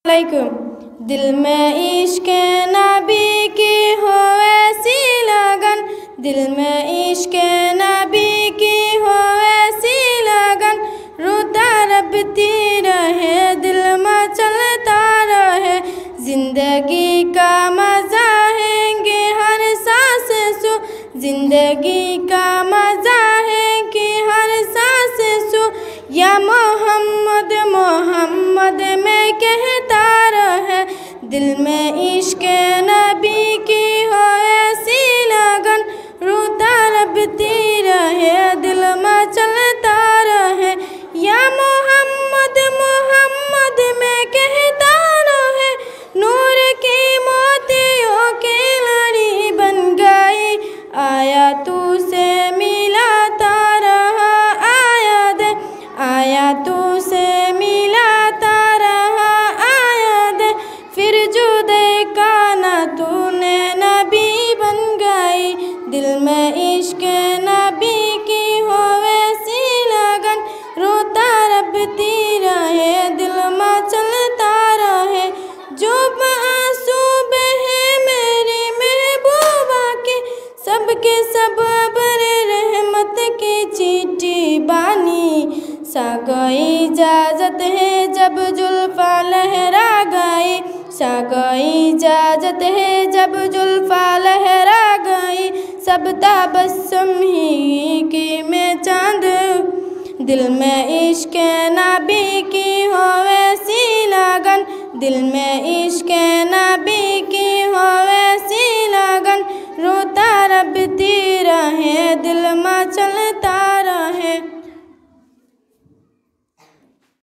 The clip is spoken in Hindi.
दिल में इश्क नबी की हो ऐसी लगन, दिल में इश्क नबी की हो ऐसी लगन, रोता रबती रहे दिल में चलता रहे, जिंदगी का मजा हैंगे हर सांस सु, जिंदगी का मजा है कि हर सांस सु, या मोहम्मद मोहम्मद में कहता रहे, दिल में इश्क नबी की हो ऐसी लगन, रोता रबती रहे दिल में चलता रहे, या मोहम्मद मोहम्मद में कहता रहे, नूर की मोतियों की लड़ी बन गई, आया तू से मिलाता रहा, आया दे आया तू से मिलाता रहा, आया दे फिर जो देखा ना तूने नबी बन गई, दिल में इश्क नबी की हो वैसी लगन, रोता रबती रहे दिल में चलता रहे, जो आंसू बहे मेरी महबूबा के, सबके सब बरे रहमत की चीटी बानी, सागई इजाजत है जब जुल्फा लहरा गई, सागई इजाजत है जब जुल्फा लहरा गई, सब तबस्सुम ही की में चांद, दिल में इश्क नबी की हो वैसी लगन, दिल में इश्क नबी की हो वैसी लगन, रोता रबती रहे दिल में चलता